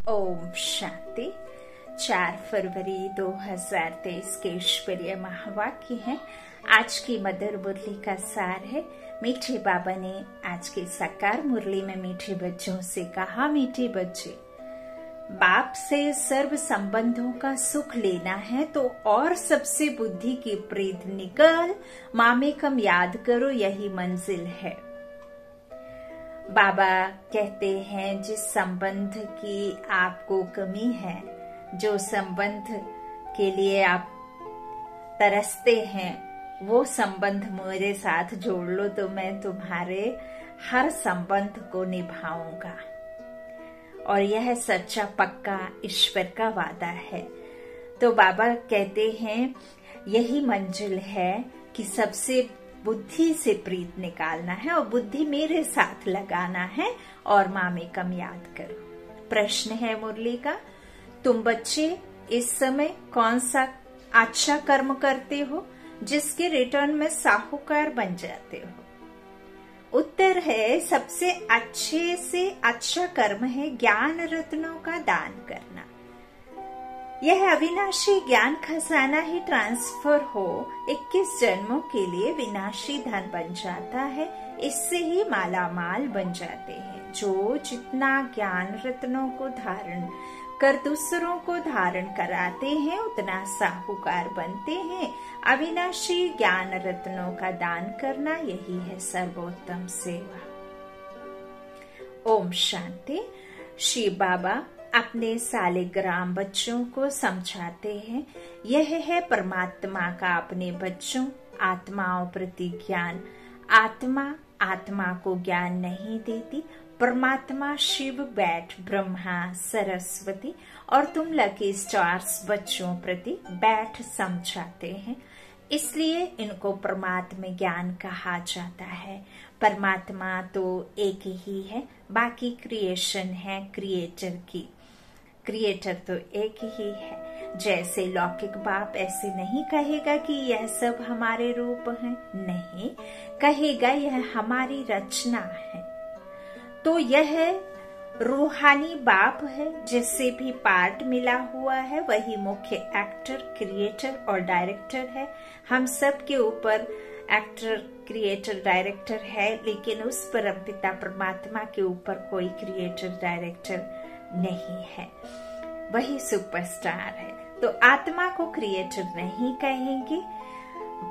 ओम शांति। 4 फरवरी 2023 के ईश्वरीय महावाक्य है। आज की मधुर मुरली का सार है। मीठे बाबा ने आज की साकार मुरली में मीठे बच्चों से कहा, मीठे बच्चे, बाप से सर्व संबंधों का सुख लेना है तो और सबसे बुद्धि की प्रीत निकल मामेकम याद करो, यही मंजिल है। बाबा कहते हैं, जिस संबंध की आपको कमी है, जो संबंध के लिए आप तरसते हैं, वो संबंध मेरे साथ जोड़ लो तो मैं तुम्हारे हर संबंध को निभाऊंगा। और यह सच्चा पक्का ईश्वर का वादा है। तो बाबा कहते हैं, यही मंजिल है कि सबसे बुद्धि से प्रीत निकालना है और बुद्धि मेरे साथ लगाना है और मामेकम याद करो। प्रश्न है मुरली का, तुम बच्चे इस समय कौन सा अच्छा कर्म करते हो जिसके रिटर्न में साहूकार बन जाते हो? उत्तर है, सबसे अच्छे से अच्छा कर्म है ज्ञान रत्नों का दान करना। यह अविनाशी ज्ञान खजाना ही ट्रांसफर हो 21 जन्मों के लिए विनाशी धन बन जाता है। इससे ही मालामाल बन जाते हैं। जो जितना ज्ञान रत्नों को धारण कर दूसरों को धारण कराते हैं, उतना साहूकार बनते हैं। अविनाशी ज्ञान रत्नों का दान करना, यही है सर्वोत्तम सेवा। ओम शांति। श्री बाबा अपने सालिग्राम बच्चों को समझाते हैं, यह है परमात्मा का अपने बच्चों आत्माओं प्रति ज्ञान। आत्मा को ज्ञान नहीं देती। परमात्मा शिव, बैठ ब्रह्मा, सरस्वती और तुम लकी स्टार्स बच्चों प्रति बैठ समझाते हैं। इसलिए इनको परमात्मा ज्ञान कहा जाता है। परमात्मा तो एक ही है, बाकी क्रिएशन है क्रिएटर की। क्रिएटर तो एक ही है। जैसे लौकिक बाप ऐसे नहीं कहेगा कि यह सब हमारे रूप हैं, नहीं कहेगा यह हमारी रचना है। तो यह रूहानी बाप है, जिससे भी पार्ट मिला हुआ है, वही मुख्य एक्टर, क्रिएटर और डायरेक्टर है। हम सब के ऊपर एक्टर, क्रिएटर, डायरेक्टर है, लेकिन उस परमपिता परमात्मा के ऊपर कोई क्रिएटर, डायरेक्टर नहीं है। वही सुपरस्टार है। तो आत्मा को क्रिएटर नहीं कहेंगे।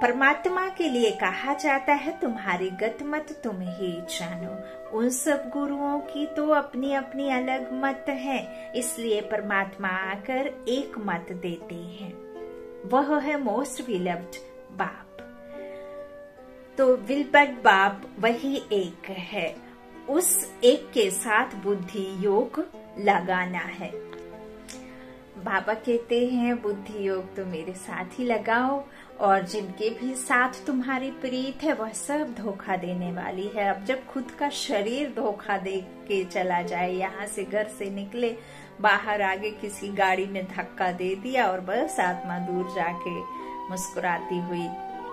परमात्मा के लिए कहा जाता है, तुम्हारी गत मत तुम ही जानो। उन सब गुरुओं की तो अपनी अपनी अलग मत है, इसलिए परमात्मा आकर एक मत देते हैं। वह है मोस्ट विलव्ड बाप। तो विलव्ड बाप वही एक है। उस एक के साथ बुद्धि योग लगाना है। बाबा कहते हैं, बुद्धि योग तो मेरे साथ ही लगाओ, और जिनके भी साथ तुम्हारी प्रीत है वह सब धोखा देने वाली है। अब जब खुद का शरीर धोखा दे के चला जाए, यहाँ से घर से निकले, बाहर आगे किसी गाड़ी ने धक्का दे दिया और बस आत्मा दूर जाके मुस्कुराती हुई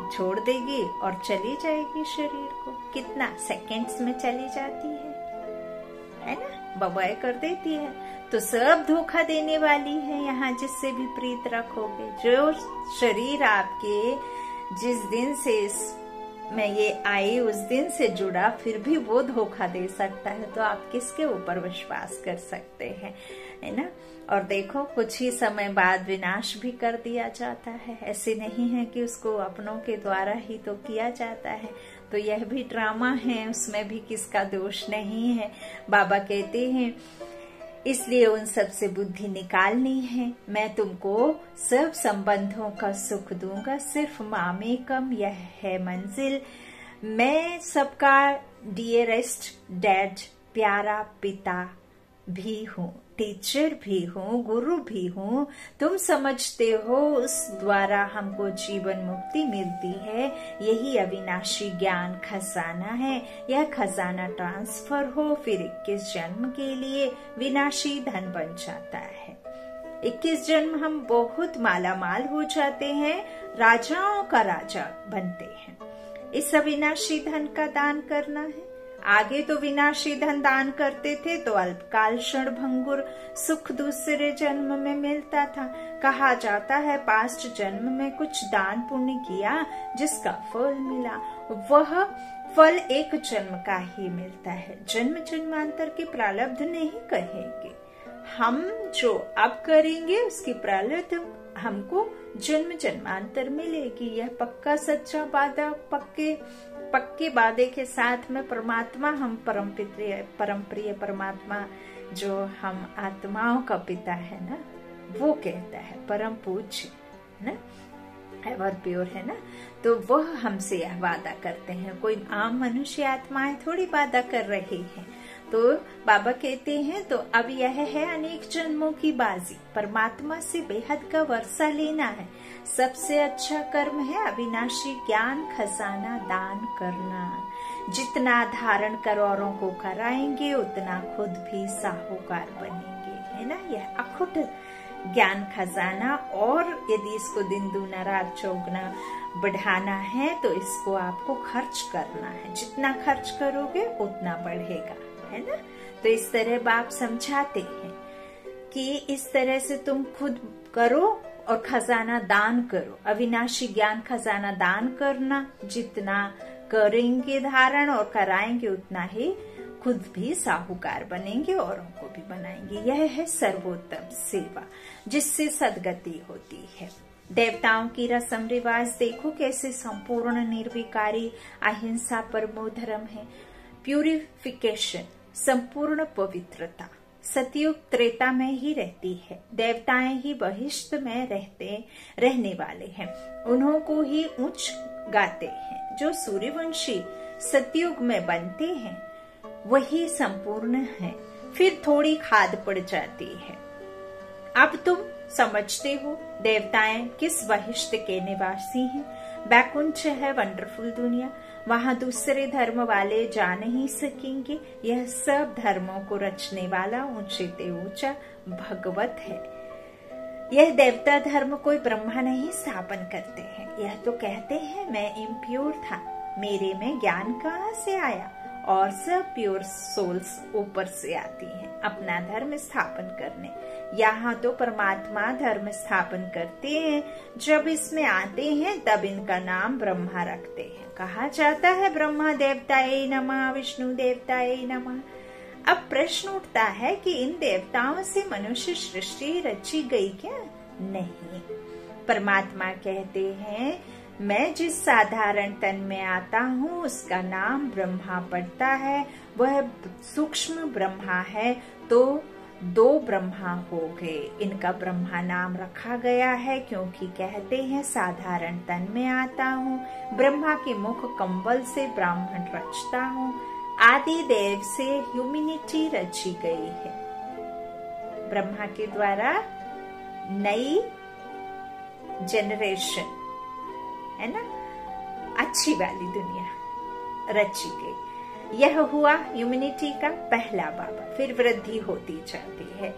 छोड़ देगी और चली जाएगी शरीर को। कितना सेकंड्स में चली जाती है ना, बबाई कर देती है। तो सब धोखा देने वाली है यहाँ, जिससे भी प्रीत रखोगे। जो शरीर आपके जिस दिन से मैं ये आई उस दिन से जुड़ा, फिर भी वो धोखा दे सकता है, तो आप किसके ऊपर विश्वास कर सकते हैं, है ना। और देखो, कुछ ही समय बाद विनाश भी कर दिया जाता है। ऐसे नहीं है कि उसको अपनों के द्वारा ही तो किया जाता है। तो यह भी ड्रामा है, उसमें भी किसका दोष नहीं है। बाबा कहते हैं, इसलिए उन सब से बुद्धि निकालनी है। मैं तुमको सब संबंधों का सुख दूंगा, सिर्फ मामेकम यह है मंजिल। मैं सबका डियरेस्ट डैड, प्यारा पिता भी हूँ, टीचर भी हूँ, गुरु भी हूँ। तुम समझते हो उस द्वारा हमको जीवन मुक्ति मिलती है। यही अविनाशी ज्ञान खजाना है। यह खजाना ट्रांसफर हो, फिर 21 जन्म के लिए विनाशी धन बन जाता है। 21 जन्म हम बहुत मालामाल हो जाते हैं, राजाओं का राजा बनते हैं। इस अविनाशी धन का दान करना है। आगे तो विनाशी धन दान करते थे तो अल्पकाल क्षण भंगुर सुख दूसरे जन्म में मिलता था। कहा जाता है पास्ट जन्म में कुछ दान पुण्य किया जिसका फल मिला, वह फल एक जन्म का ही मिलता है। जन्म जन्मांतर के प्रारब्ध नहीं कहेंगे, हम जो अब करेंगे उसकी प्रारब्ध हमको जन्म जन्मांतर मिलेगी। यह पक्का सच्चा वादा, पक्के वादे के साथ में परमात्मा, हम परम प्रिय परमात्मा जो हम आत्माओं का पिता है ना, वो कहता है, परम पूज्य ना, एवर प्योर है ना, तो वह हमसे यह वादा करते हैं। कोई आम मनुष्य आत्माएं थोड़ी वादा कर रही हैं। तो बाबा कहते हैं तो अब यह है अनेक जन्मों की बाजी, परमात्मा से बेहद का वर्षा लेना है। सबसे अच्छा कर्म है अविनाशी ज्ञान खजाना दान करना। जितना धारण कर औरों को कराएंगे उतना खुद भी साहूकार बनेंगे, है ना। यह अखुट ज्ञान खजाना, और यदि इसको दिन दूना रात चौगुना बढ़ाना है तो इसको आपको खर्च करना है। जितना खर्च करोगे उतना बढ़ेगा, है ना। तो इस तरह बाप समझाते हैं कि इस तरह से तुम खुद करो और खजाना दान करो। अविनाशी ज्ञान खजाना दान करना, जितना करेंगे धारण और कराएंगे उतना ही खुद भी साहूकार बनेंगे, औरों को भी बनाएंगे। यह है सर्वोत्तम सेवा जिससे सदगति होती है। देवताओं की रस्म रिवाज देखो कैसे संपूर्ण निर्विकारी अहिंसा परमो धर्म है। प्यूरिफिकेशन, संपूर्ण पवित्रता सतयुग त्रेता में ही रहती है। देवताएं ही बहिष्ठ में रहने वाले हैं, उन्हों को ही उच्च गाते हैं। जो सूर्यवंशी सतयुग में बनते हैं वही संपूर्ण है। फिर थोड़ी खाद पड़ जाती है। अब तुम समझते हो देवताएं किस बहिष्ठ के निवासी हैं। बैकुंठ है वंडरफुल दुनिया, वहाँ दूसरे धर्म वाले जा नहीं सकेंगे। यह सब धर्मों को रचने वाला ऊंचे ते ऊंचा भगवत है। यह देवता धर्म कोई ब्रह्मा नहीं स्थापन करते हैं। यह तो कहते हैं मैं इम्प्योर था, मेरे में ज्ञान कहाँ से आया, और सब प्योर सोल्स ऊपर से आती हैं अपना धर्म स्थापन करने। यहाँ तो परमात्मा धर्म स्थापन करते हैं, जब इसमें आते हैं तब इनका नाम ब्रह्मा रखते हैं। कहा जाता है ब्रह्मा देवताए नमः, विष्णु देवताए नमः। अब प्रश्न उठता है कि इन देवताओं से मनुष्य सृष्टि रची गई क्या? नहीं। परमात्मा कहते हैं मैं जिस साधारण तन में आता हूँ उसका नाम ब्रह्मा पड़ता है, वह सूक्ष्म ब्रह्मा है। तो दो ब्रह्मा हो गए। इनका ब्रह्मा नाम रखा गया है क्योंकि कहते हैं साधारण तन में आता हूँ, ब्रह्मा के मुख कम्बल से ब्राह्मण रचता हूँ। आदि देव से ह्यूमैनिटी रची गई है। ब्रह्मा के द्वारा नई जनरेशन, है ना, अच्छी वाली दुनिया रची गई। यह हुआ ह्यूमैनिटी का पहला बाबा। फिर वृद्धि होती जाती है।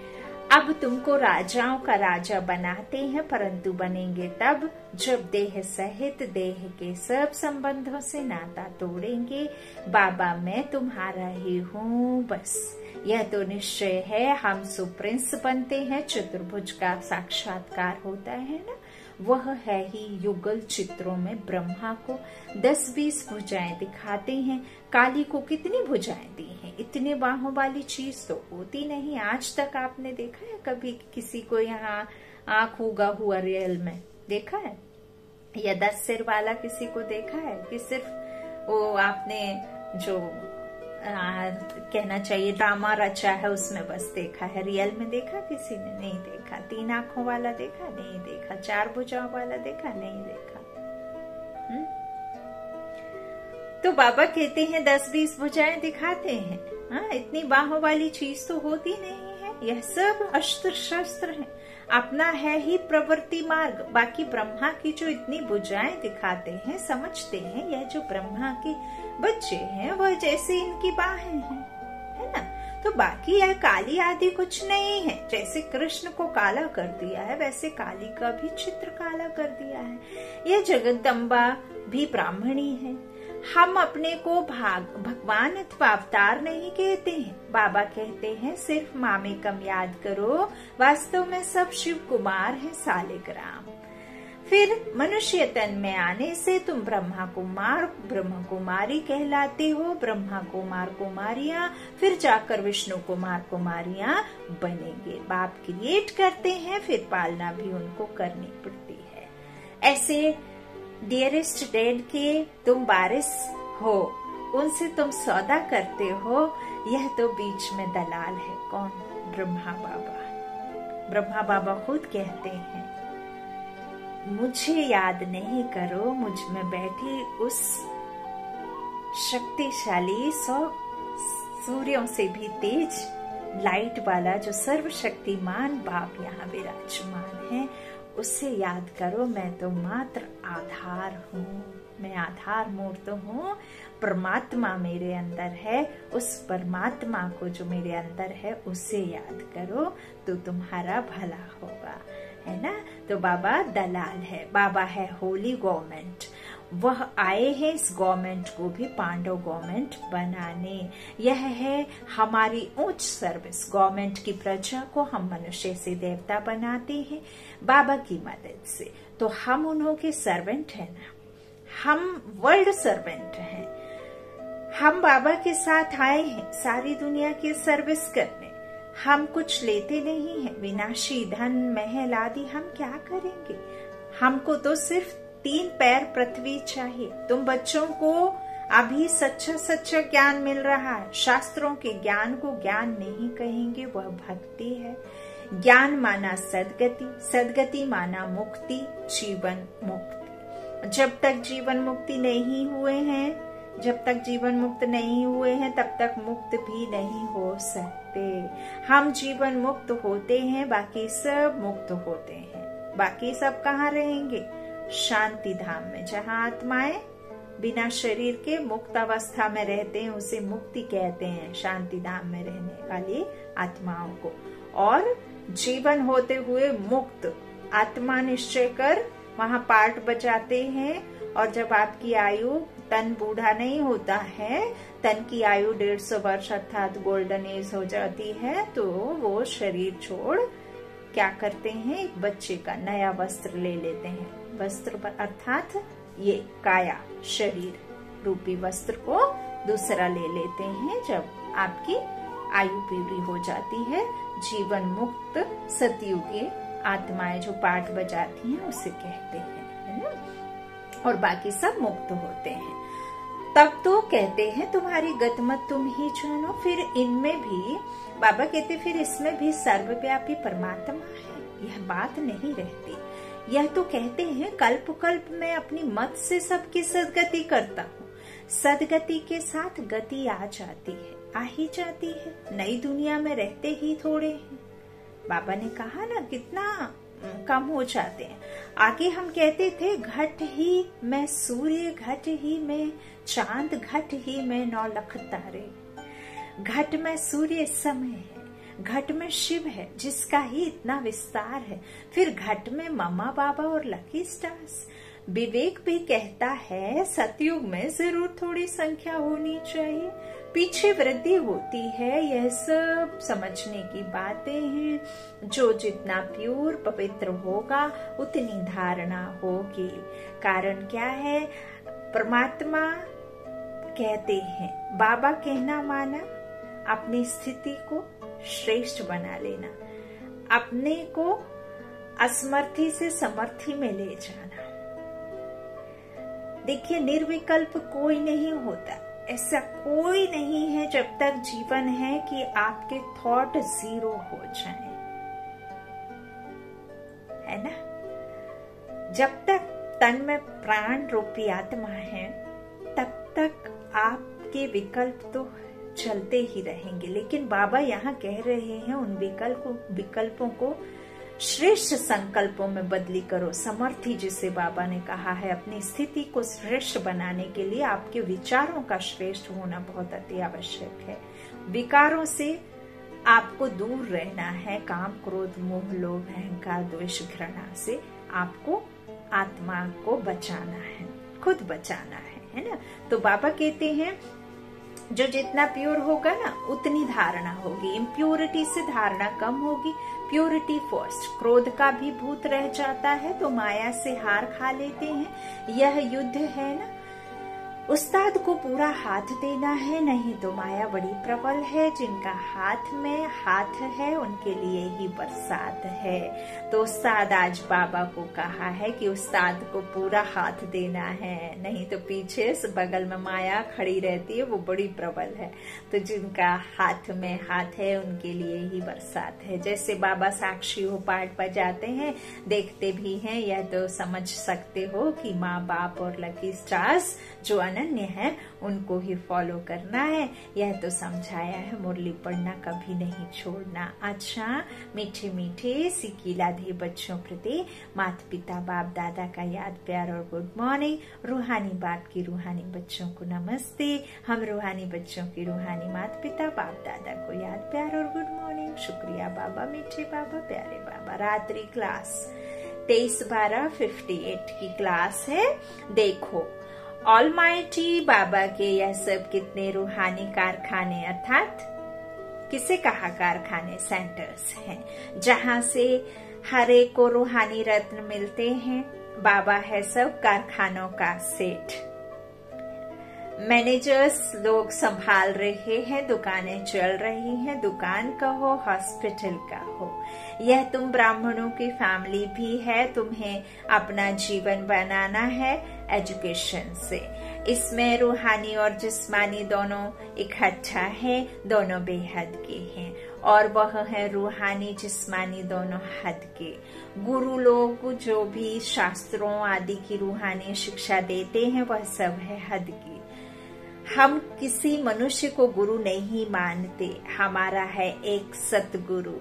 अब तुमको राजाओं का राजा बनाते हैं, परंतु बनेंगे तब जब देह सहित देह के सब संबंधों से नाता तोड़ेंगे। बाबा मैं तुम्हारा ही हूँ, बस यह तो निश्चय है। हम सुप्रिंस बनते हैं, चतुर्भुज का साक्षात्कार होता है ना, वह है ही युगल चित्रों में ब्रह्मा को 10-20 भुजाएं दिखाते हैं। काली को कितनी भुजाएं दी हैं? इतने बाहों वाली चीज तो होती नहीं। आज तक आपने देखा है कभी किसी को यहाँ आंख उगा हुआ रियल में देखा है? या 10 सिर वाला किसी को देखा है? कि सिर्फ वो आपने जो कहना चाहिए ड्रामा रचा है उसमें बस देखा है, रियल में देखा किसी ने? नहीं देखा। 3 आंखों वाला देखा? नहीं देखा। 4 भुजाओं वाला देखा? नहीं देखा। तो बाबा कहते हैं 10-20 भुजाएं दिखाते हैं। हाँ, इतनी बाहों वाली चीज तो होती नहीं है। यह सब अस्त्र शस्त्र है, अपना है ही प्रवृत्ति मार्ग। बाकी ब्रह्मा की जो इतनी भुजाएं दिखाते हैं, समझते हैं यह जो ब्रह्मा के बच्चे हैं वह जैसे इनकी बाहें हैं, है ना। तो बाकी यह काली आदि कुछ नहीं है। जैसे कृष्ण को काला कर दिया है वैसे काली का भी चित्र काला कर दिया है। यह जगदम्बा भी ब्राह्मणी है। हम अपने को भगवान अथवा अवतार नहीं कहते हैं। बाबा कहते हैं सिर्फ मामे कम याद करो, वास्तव में सब शिव कुमार है सालिग्राम। फिर मनुष्य तन में आने से तुम ब्रह्मा कुमार ब्रह्म कुमारी कहलाते हो, ब्रह्मा कुमार कुमारियां, फिर जाकर विष्णु कुमार कुमारियां बनेंगे। बाप क्रिएट करते हैं, फिर पालना भी उनको करनी पड़ती है। ऐसे डियरेस्ट डैड के तुम वारिस हो, उनसे तुम सौदा करते हो, यह तो बीच में दलाल है। कौन? ब्रह्मा बाबा। ब्रह्मा बाबा खुद कहते हैं मुझे याद नहीं करो, मुझ में बैठी उस शक्तिशाली 100 सूर्यों से भी तेज लाइट वाला जो सर्वशक्तिमान बाप यहाँ विराजमान है, उससे याद करो। मैं तो मात्र आधार हूँ, मैं आधार मूर्त हूँ। परमात्मा मेरे अंदर है, उस परमात्मा को जो मेरे अंदर है उससे याद करो तो तुम्हारा भला होगा, है ना। तो बाबा दलाल है, बाबा है होली गवर्नमेंट। वह आए हैं इस गवर्नमेंट को भी पांडव गवर्नमेंट बनाने। यह है हमारी उच्च सर्विस। गवर्नमेंट की प्रजा को हम मनुष्य से देवता बनाते हैं बाबा की मदद से। तो हम उन्हों के सर्वेंट हैं ना, हम वर्ल्ड सर्वेंट हैं। हम बाबा के साथ आए हैं सारी दुनिया की सर्विस करने। हम कुछ लेते नहीं हैं, विनाशी धन महल आदि हम क्या करेंगे। हमको तो सिर्फ 3 पैर पृथ्वी चाहिए। तुम बच्चों को अभी सच्चा सच्चा ज्ञान मिल रहा है। शास्त्रों के ज्ञान को ज्ञान नहीं कहेंगे, वह भक्ति है। ज्ञान माना सदगति, सदगति माना मुक्ति, जीवन मुक्ति। जब तक जीवन मुक्ति नहीं हुए हैं, जब तक जीवन मुक्त नहीं हुए हैं, तब तक मुक्त भी नहीं हो सकते। हम जीवन मुक्त होते हैं, बाकी सब मुक्त होते हैं। बाकी सब कहाँ रहेंगे? शांति धाम में, जहाँ आत्माएं बिना शरीर के मुक्त अवस्था में रहते हैं, उसे मुक्ति कहते हैं। शांति धाम में रहने वाली आत्माओं को। और जीवन होते हुए मुक्त आत्मा निश्चय कर वहाँ पाठ बजाते हैं। और जब आपकी आयु, तन बूढ़ा नहीं होता है, तन की आयु 150 वर्ष अर्थात गोल्डन एज हो जाती है, तो वो शरीर छोड़ क्या करते हैं, एक बच्चे का नया वस्त्र ले लेते हैं। वस्त्र अर्थात ये काया शरीर रूपी वस्त्र को दूसरा ले लेते हैं जब आपकी आयु पूरी हो जाती है। जीवन मुक्त सतयुगी आत्माएं जो पाठ बजाती हैं उसे कहते हैं, है ना। और बाकी सब मुक्त होते हैं। तब तो कहते हैं तुम्हारी गतमत तुम ही जानो। फिर इनमें भी बाबा कहते फिर इसमें भी सर्वव्यापी परमात्मा है, यह बात नहीं रहती। यह तो कहते हैं कल्प कल्प में अपनी मत से सबकी सदगति करता हूँ। सदगति के साथ गति आ जाती है, आ ही जाती है। नई दुनिया में रहते ही थोड़े हैं। बाबा ने कहा ना कितना कम हो जाते हैं। आगे हम कहते थे घट ही में सूर्य, घट ही में चांद, घट ही में 9 लाख तारे। घट में सूर्य समय है, घट में शिव है जिसका ही इतना विस्तार है। फिर घट में मम्मा बाबा और लकी स्टार्स। विवेक भी कहता है सतयुग में जरूर थोड़ी संख्या होनी चाहिए, पीछे वृद्धि होती है। यह सब समझने की बातें हैं। जो जितना प्योर पवित्र होगा उतनी धारणा होगी। कारण क्या है? परमात्मा कहते हैं, बाबा कहना माना अपनी स्थिति को श्रेष्ठ बना लेना, अपने को असमर्थी से समर्थी में ले जाना। देखिए निर्विकल्प कोई नहीं होता, ऐसा कोई नहीं है जब तक जीवन है कि आपके थॉट 0 हो जाए, है ना। जब तक तन में प्राण रूपी आत्मा है तब तक आपके विकल्प तो चलते ही रहेंगे। लेकिन बाबा यहाँ कह रहे हैं उन विकल्पों को श्रेष्ठ संकल्पों में बदली करो। समर्थी जिसे बाबा ने कहा है, अपनी स्थिति को श्रेष्ठ बनाने के लिए आपके विचारों का श्रेष्ठ होना बहुत अति आवश्यक है। विकारों से आपको दूर रहना है। काम क्रोध मोह लोभ अहंकार द्वेष घृणा से आपको आत्मा को बचाना है, खुद बचाना है। है ना। तो बाबा कहते हैं जो जितना प्योर होगा ना उतनी धारणा होगी, इम्प्योरिटी से धारणा कम होगी, प्योरिटी फर्स्ट। क्रोध का भी भूत रह जाता है तो माया से हार खा लेते हैं। यह युद्ध है ना, उस्ताद को पूरा हाथ देना है, नहीं तो माया बड़ी प्रबल है। जिनका हाथ में हाथ है उनके लिए ही बरसात है। तो उस्ताद आज बाबा को कहा है कि उस्ताद को पूरा हाथ देना है, नहीं तो पीछे से बगल में माया खड़ी रहती है, वो बड़ी प्रबल है। तो जिनका हाथ में हाथ है उनके लिए ही बरसात है। जैसे बाबा साक्षी हो पाठ बजाते हैं, देखते भी हैं, यह तो समझ सकते हो कि माँ बाप और लकी स्टार्स जो अनन्य है उनको ही फॉलो करना है। यह तो समझाया है, मुरली पढ़ना कभी नहीं छोड़ना। अच्छा मीठे मीठे सीखी लाधे बच्चों प्रति माता पिता बाप दादा का याद प्यार और गुड मॉर्निंग। रूहानी बाप की रूहानी बच्चों को नमस्ते। हम रूहानी बच्चों की रूहानी माता पिता बाप दादा को याद प्यार और गुड मॉर्निंग। शुक्रिया बाबा, मीठे बाबा, प्यारे बाबा। रात्रि क्लास 23/12/58 की क्लास है। देखो ऑलमाइटी बाबा के यह सब कितने रूहानी कारखाने, अर्थात किसे कहा कारखाने, सेंटर्स हैं, जहां से हर एक को रूहानी रत्न मिलते हैं। बाबा है सब कारखानों का सेठ। मैनेजर्स लोग संभाल रहे हैं, दुकानें चल रही हैं, दुकान का हो, हॉस्पिटल का हो। यह तुम ब्राह्मणों की फैमिली भी है, तुम्हें अपना जीवन बनाना है एजुकेशन से। इसमें रूहानी और जिस्मानी दोनों इकट्ठा है, दोनों बेहद के हैं, और वह है रूहानी जिस्मानी दोनों हद के। गुरु लोग जो भी शास्त्रों आदि की रूहानी शिक्षा देते हैं वह सब है हद की। हम किसी मनुष्य को गुरु नहीं मानते, हमारा है एक सतगुरु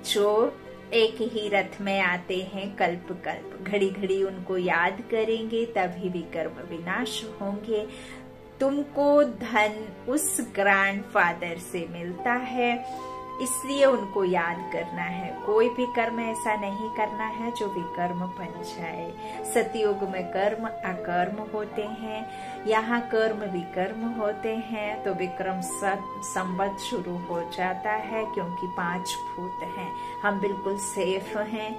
जो एक ही रथ में आते हैं कल्प कल्प। घड़ी घड़ी उनको याद करेंगे तभी विकर्म विनाश होंगे। तुमको धन उस ग्रैंडफादर से मिलता है, इसलिए उनको याद करना है। कोई भी कर्म ऐसा नहीं करना है जो विकर्म बन जाए। सतयुग में कर्म अकर्म होते हैं, यहाँ कर्म विकर्म होते हैं, तो विक्रम संवत शुरू हो जाता है, क्योंकि 5 भूत हैं। हम बिल्कुल सेफ हैं।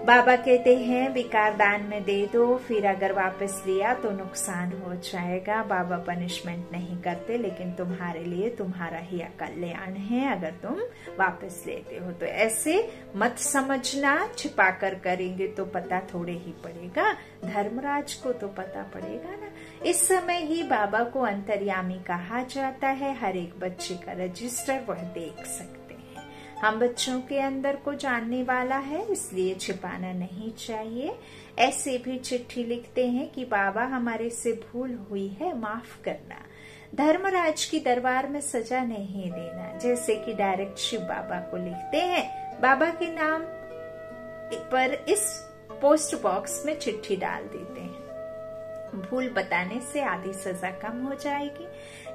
बाबा कहते हैं विकार दान में दे दो, फिर अगर वापस लिया तो नुकसान हो जाएगा। बाबा पनिशमेंट नहीं करते, लेकिन तुम्हारे लिए तुम्हारा ही कल्याण है अगर तुम वापस लेते हो। तो ऐसे मत समझना, छिपा कर करेंगे तो पता थोड़े ही पड़ेगा, धर्मराज को तो पता पड़ेगा ना। इस समय ही बाबा को अंतर्यामी कहा जाता है। हर एक बच्चे का रजिस्टर वह देख सकते। हम बच्चों के अंदर को जानने वाला है, इसलिए छिपाना नहीं चाहिए। ऐसे भी चिट्ठी लिखते हैं कि बाबा हमारे से भूल हुई है, माफ करना। धर्मराज की दरबार में सजा नहीं देना, जैसे कि डायरेक्ट शिव बाबा को लिखते हैं। बाबा के नाम पर इस पोस्ट बॉक्स में चिट्ठी डाल देते हैं। भूल बताने से आधी सजा कम हो जाएगी।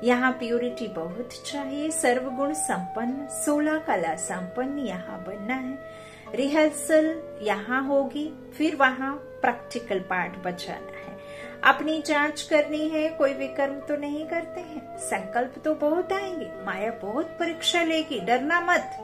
यहाँ प्यूरिटी बहुत चाहिए। सर्वगुण संपन्न, 16 कला संपन्न यहाँ बनना है। रिहर्सल यहाँ होगी, फिर वहाँ प्रैक्टिकल पार्ट बचाना है। अपनी जांच करनी है, कोई विकर्म तो नहीं करते हैं। संकल्प तो बहुत आएंगे, माया बहुत परीक्षा लेगी, डरना मत।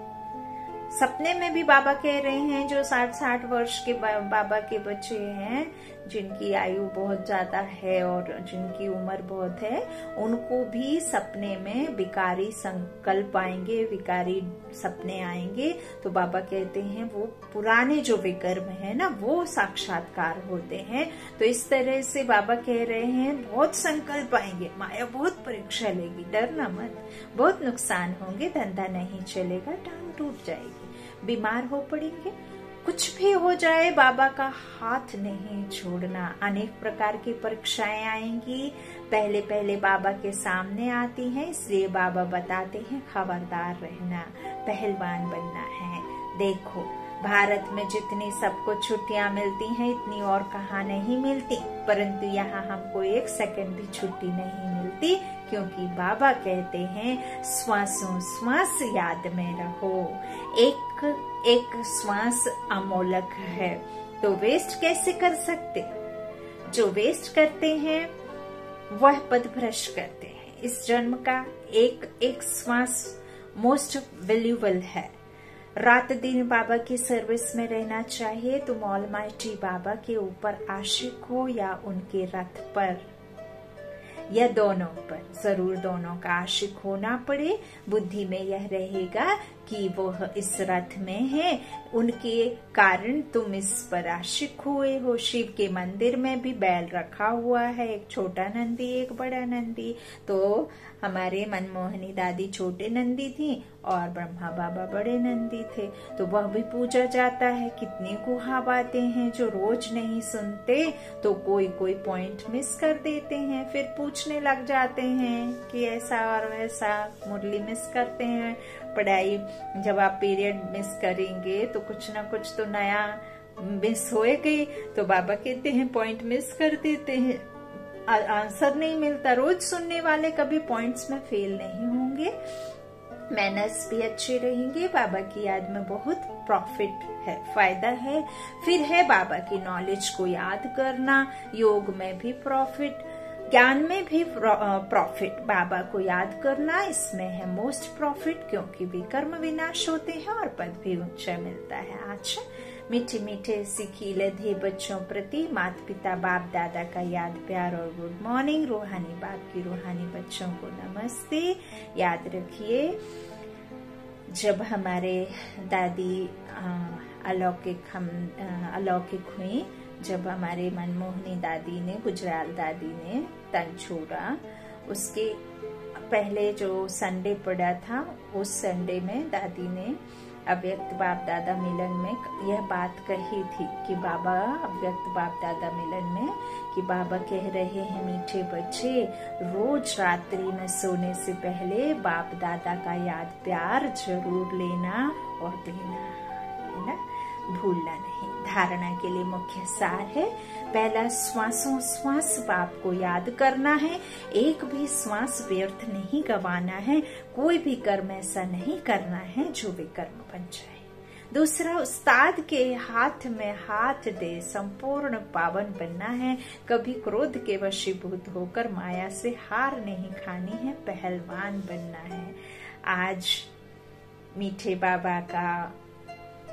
सपने में भी बाबा कह रहे हैं जो 60-60 वर्ष के बाबा के बच्चे हैं, जिनकी आयु बहुत ज्यादा है और जिनकी उम्र बहुत है, उनको भी सपने में विकारी संकल्प आएंगे, विकारी सपने आएंगे। तो बाबा कहते हैं वो पुराने जो विकर्म है ना, वो साक्षात्कार होते हैं। तो इस तरह से बाबा कह रहे हैं बहुत संकल्प आएंगे, माया बहुत परीक्षा लेगी, डरना मत। बहुत नुकसान होंगे, धंधा नहीं चलेगा, टांग टूट जाएगी, बीमार हो पड़ेंगे। कुछ भी हो जाए, बाबा का हाथ नहीं छोड़ना। अनेक प्रकार की परीक्षाएं आएंगी, पहले पहले बाबा के सामने आती हैं, इसलिए बाबा बताते हैं खबरदार रहना, पहलवान बनना है। देखो भारत में जितनी सबको छुट्टियां मिलती हैं, इतनी और कहाँ नहीं मिलती, परंतु यहाँ हमको 1 सेकंड भी छुट्टी नहीं मिलती, क्योंकि बाबा कहते हैं श्वासों श्वास याद में रहो। एक श्वास अमोलक है, तो वेस्ट कैसे कर सकते? जो वेस्ट करते हैं वह पदभ्रष्ट करते हैं। इस जन्म का एक एक श्वास मोस्ट वैल्यूबल है। रात दिन बाबा की सर्विस में रहना चाहिए। तुम ऑलमाइटी बाबा के ऊपर आशिक हो या उनके रथ पर, या दोनों पर। जरूर दोनों का आशिक होना पड़े। बुद्धि में यह रहेगा कि वह इस रथ में है, उनके कारण तुम इस पर आशिक हुए हो। शिव के मंदिर में भी बैल रखा हुआ है, एक छोटा नंदी एक बड़ा नंदी। तो हमारे मनमोहनी दादी छोटे नंदी थी और ब्रह्मा बाबा बड़े नंदी थे, तो वह भी पूजा जाता है। कितनी गुहा बातें हैं जो रोज नहीं सुनते, तो कोई कोई पॉइंट मिस कर देते हैं, फिर पूछने लग जाते हैं कि ऐसा और वैसा, मुरली मिस करते हैं। पढ़ाई जब आप पीरियड मिस करेंगे तो कुछ ना कुछ तो नया मिस होएगी, तो बाबा कहते हैं पॉइंट मिस कर देते हैं, आंसर नहीं मिलता। रोज सुनने वाले कभी पॉइंट्स में फेल नहीं होंगे, मैनर्स भी अच्छे रहेंगे। बाबा की याद में बहुत प्रॉफिट है, फायदा है। फिर है बाबा की नॉलेज को याद करना, योग में भी प्रॉफिट, ज्ञान में भी प्रॉफिट। बाबा को याद करना, इसमें है मोस्ट प्रॉफिट, क्योंकि विकर्म विनाश होते हैं और पद भी ऊंचा मिलता है। अच्छा, मीठे मीठे सीखीले थे बच्चों प्रति माता पिता बाप दादा का याद प्यार और गुड मॉर्निंग। रूहानी बाप की रूहानी बच्चों को नमस्ते। याद रखिए, जब हमारे दादी अलौकिक हुई, जब हमारे मनमोहनी दादी ने, गुजराल दादी ने तन छोड़ा, उसके पहले जो संडे पड़ा था, उस संडे में दादी ने अव्यक्त बाप दादा मिलन में यह बात कही थी कि बाबा, अव्यक्त बाप दादा मिलन में कि बाबा कह रहे हैं मीठे बच्चे, रोज रात्रि में सोने से पहले बाप दादा का याद प्यार जरूर लेना और देना, है ना, भूलना नहीं। धारणा के लिए मुख्य सार है, पहला श्वासों श्वास बाप को याद करना है, एक भी श्वास व्यर्थ नहीं गंवाना है, कोई भी कर्म ऐसा नहीं करना है जो विकर्म बन जाए। दूसरा, उस्ताद के हाथ में हाथ दे संपूर्ण पावन बनना है, कभी क्रोध के वशीभूत होकर माया से हार नहीं खानी है, पहलवान बनना है। आज मीठे बाबा का,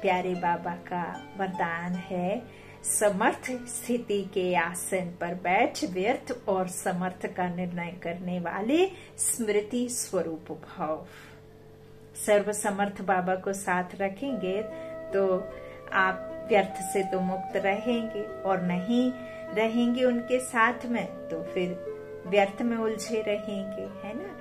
प्यारे बाबा का वरदान है, समर्थ स्थिति के आसन पर बैठ व्यर्थ और समर्थ का निर्णय करने वाले स्मृति स्वरूप भाव। सर्व समर्थ बाबा को साथ रखेंगे तो आप व्यर्थ से तो मुक्त रहेंगे, और नहीं रहेंगे उनके साथ में तो फिर व्यर्थ में उलझे रहेंगे, है ना।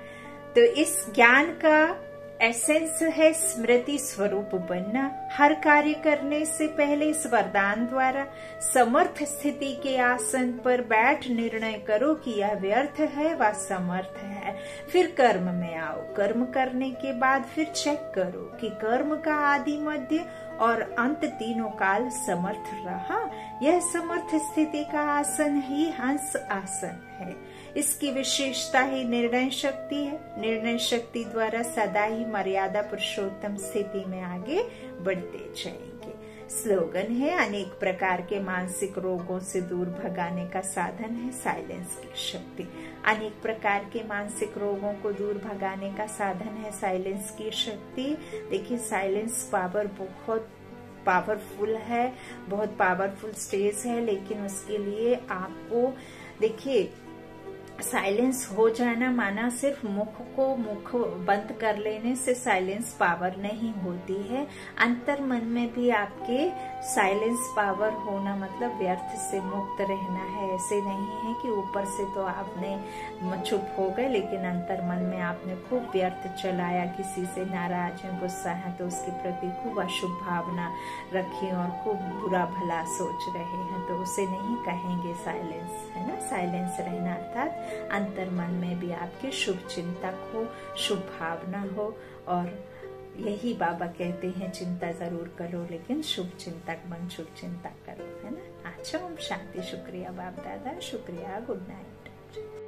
तो इस ज्ञान का एसेंस है स्मृति स्वरूप बनना। हर कार्य करने से पहले इस वरदान द्वारा समर्थ स्थिति के आसन पर बैठ निर्णय करो कि यह व्यर्थ है व समर्थ है। फिर कर्म में आओ, कर्म करने के बाद फिर चेक करो कि कर्म का आदि मध्य और अंत तीनों काल समर्थ रहा। यह समर्थ स्थिति का आसन ही हंस आसन है। इसकी विशेषता ही निर्णय शक्ति है। निर्णय शक्ति द्वारा सदा ही मर्यादा पुरुषोत्तम स्थिति में आगे बढ़ते जाएंगे। स्लोगन है, अनेक प्रकार के मानसिक रोगों से दूर भगाने का साधन है साइलेंस की शक्ति। अनेक प्रकार के मानसिक रोगों को दूर भगाने का साधन है साइलेंस की शक्ति। देखिए, साइलेंस पावर बहुत पावरफुल है, बहुत पावरफुल स्टेज है, लेकिन उसके लिए आपको देखिए, साइलेंस हो जाना माना सिर्फ मुख बंद कर लेने से साइलेंस पावर नहीं होती है। अंतर मन में भी आपके साइलेंस पावर होना मतलब व्यर्थ से मुक्त रहना है। ऐसे नहीं है कि ऊपर से तो आपने चुप हो गए, लेकिन अंतर मन में आपने खूब व्यर्थ चलाया, किसी से नाराज है, गुस्सा है तो उसके प्रति खूब अशुभ भावना रखी और खूब बुरा भला सोच रहे हैं, तो उसे नहीं कहेंगे साइलेंस, है ना। साइलेंस रहना अर्थात अंतर मन में भी आपके शुभ चिंतक हो, शुभ भावना हो। और यही बाबा कहते हैं, चिंता जरूर करो लेकिन शुभ चिंतक बन, शुभ चिंता करो, है ना। अच्छा, ओम शांति। शुक्रिया बाप दादा, शुक्रिया, गुड नाइट।